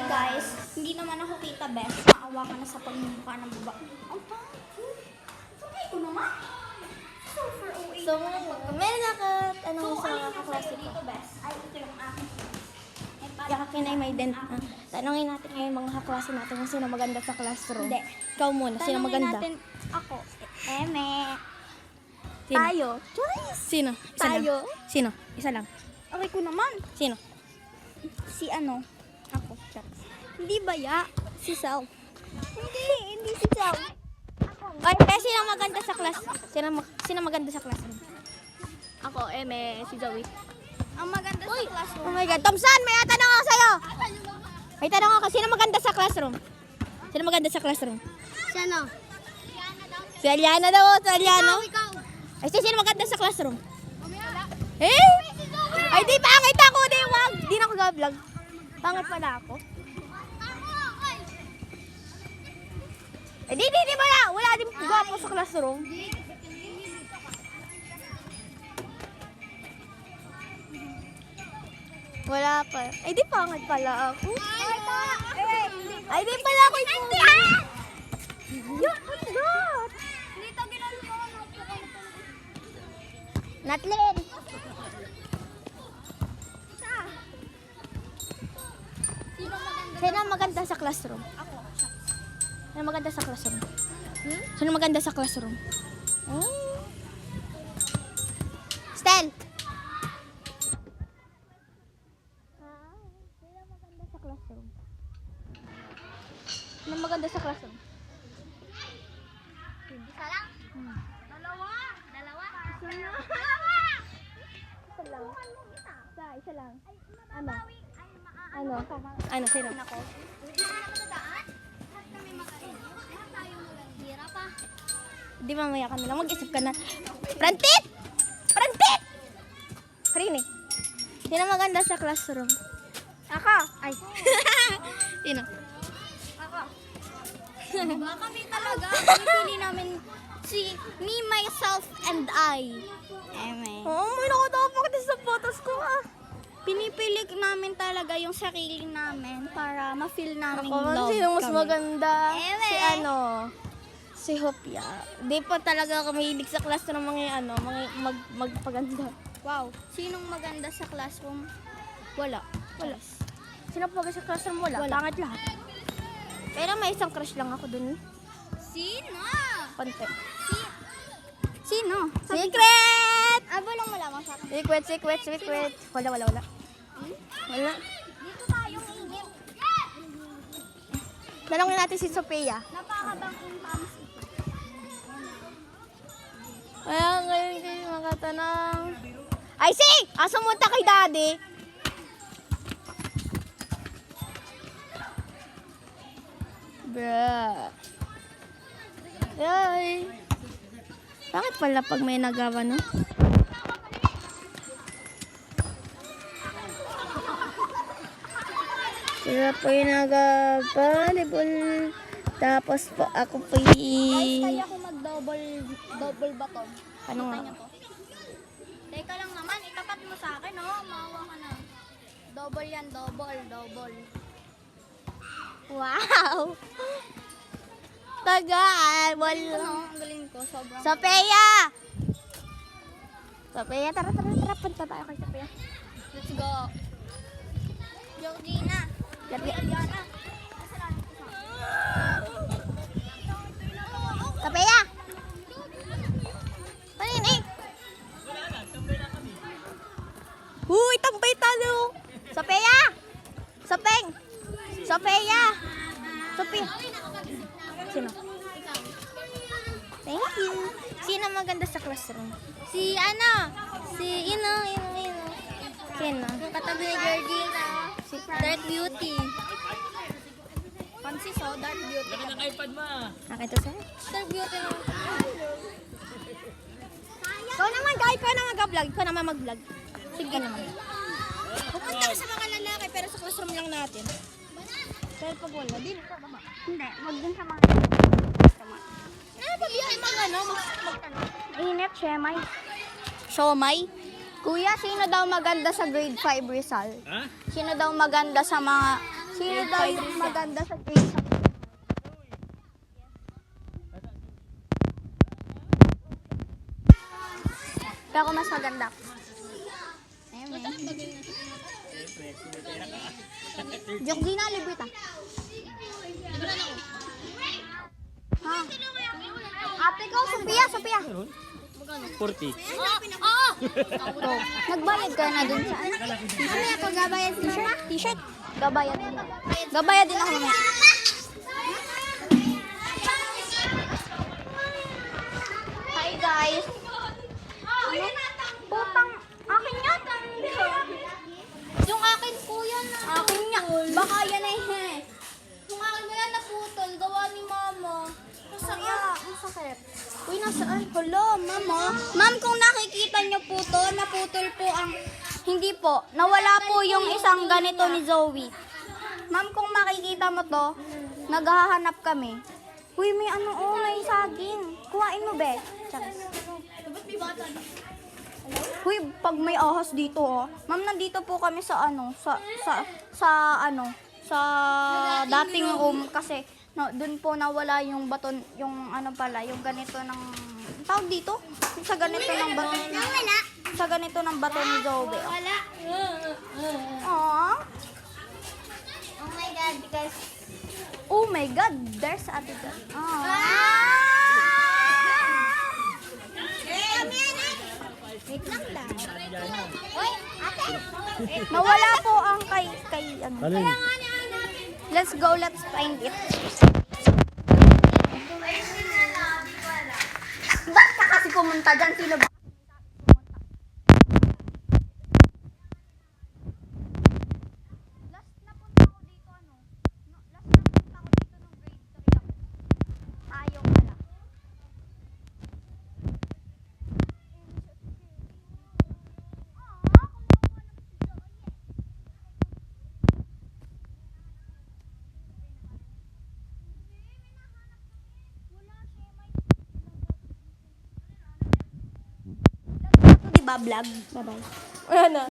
guys, hindi naman ako kita best. Maawa ka na sa pagmumukha ng baba. Ang pangit. Okay ko naman. Super OA. So, meron ako, sa kaklase ko. Dito best. Ay, ito yung akin. Yakakin ay may dent. Tanungin natin ngayon mga kaklase natin kung sino maganda sa classroom. Hindi. Ikaw muna, sino Tanungin maganda? natin ako. Eme. Sino? Tayo. Sino? Isa Tayo. lang. Sino? Isa lang. Okay ko naman. Sino? Si ano? Ako. Hindi ba ya? Si Sal. Hindi si Sal. Ay, sino maganda sa class? Sino maganda sa classroom? Ako, si Zoe. Ang maganda sa classroom. Oh my God. Thompson, may tanong ako sa'yo. May tanong ako. Sino maganda sa classroom? Sino maganda sa classroom? Sino? Si Aliana daw. Si Aliana. Ikaw. Ay, sino maganda sa classroom? Eh? Ay, di pangit ako. Di, wag. Di na ako ga-vlog. Pangit pala ako. Eh, di ba na? Wala din gwapo sa classroom. Wala pa. Ay, di pangit pala ako. Ay, di pala ako yung what's that? Dito ginagawa mo. Natlin. Sino maganda sa classroom? Ako. Sino maganda sa classroom? Sino maganda sa classroom? Stel! Sino maganda sa classroom? Sino maganda sa classroom? Isa lang? Dalawa. Isa lang. Ano? Ano? Sino? Di mamaya ka na lang. Mag-isip ka na. Prantit! Prantit! Karini. Sino maganda sa classroom? Ako. Ay. Sino? Ako. Baka kami talaga. Pinipili namin si me, myself, and I. Eme. Oo, may nakatapak din sa photos ko ah. Pinipili namin talaga yung sarili namin para ma-feel namin love Sino mas kami. maganda? Ewe. Si ano? Si Hopia. Di pa talaga ako mahilig sa classroom mga magpaganda. Wow. Sinong maganda sa classroom? Wala. Sino pa ba sa classroom? Wala. Wala. Pangit lahat. Pero may isang crush lang ako dun. Sino? Konti. Sino? Secret! Walang malaman sa akin. Secret. Wala. Wala. Dito tayo ingin. Tanongin natin si Sophia. Napakabang intams. Kaya ngayon kayo makatanong. Ay, si! Sumunta kay daddy. Bruh. Yay. Bakit pala pag may nagawa, no? Sila po yung nag-volleyball. Tapos po ako po Guys, kaya ako mag-double baton. Ano nga? Niyo to? Teka lang naman, itapat mo sa akin, oh. Maawa ka na. Double yan, double. Wow! Tagal! Wala. Ano, ang galing ko, sobrang. Sophia! Sophia, tara. Punta tayo kay Sophia. Let's go. Georgina. Diana. Sophia! Panin. Huy, tambay talo! Sophia! Sophia! Sophia! Sino? Thank you. Sino maganda sa classroom? Si Ino. Sino? Katabi ni Georgina. Si Dark Beauty. Pansi so, Dark Beauty. Nakita sa'yo? Dark Beauty na. Ikaw naman, guys. Ikaw na mag-vlog. Ikaw naman mag-vlog. Sige naman. Pupunta ka sa mga lalaki pero sa classroom lang natin. Pero pag wala, di ka ba? Hindi, wag dun sa mga. Pabiyahe mga magtanong. Init, Shemay. Siomay? Kuya, sino daw maganda sa grade 5 Rizal? Ha? Sino daw maganda sa mga... Sino daw guys, maganda sa case. Pero ako mas maganda. Joke di na, libit ah. Ha? Ate ko, Sophia. 40. To. Nagbayad ka na dun sa ano? Mamaya ko gabayad sa t-shirt. Gabayad din. Gabayad din ako mamaya. Hi guys. Putang, akin yan. Yung akin po yan. Akin yan. Baka yan ay he. Yung akin mo yan naputol. Gawa ni mama. Masakit. Uy, nasaan? Hello, mama. Ma'am, kung nakikita niyo po to, naputol po ang... Hindi po. Nawala po yung isang ganito ni Zoe. Ma'am, kung makikita mo to, naghahanap kami. Uy, may ano, may saging. Kuhain mo, be. Charis. Uy, pag may ahas dito, oh. Ma'am, nandito po kami sa ano, sa dating room kasi no, doon po nawala yung baton, yung ano pala, yung ganito ng tawag dito, sa ganito ng baton. Sa ganito ng baton ni Zoe. Oh. Wala. Aww. Oh my God, because... Oh my God, there's Ate God. Wait lang lang. Uy, ate. Nawala po ang kay ano. Ano yun? Let's go, let's find it. Ba't ka kasi pumunta dyan? Sino ba? Last napunta ko dito, ano? Last napunta ko dito nung grade 3 ako. Ayaw pala. Diba vlog? Bye-bye. Ayan na.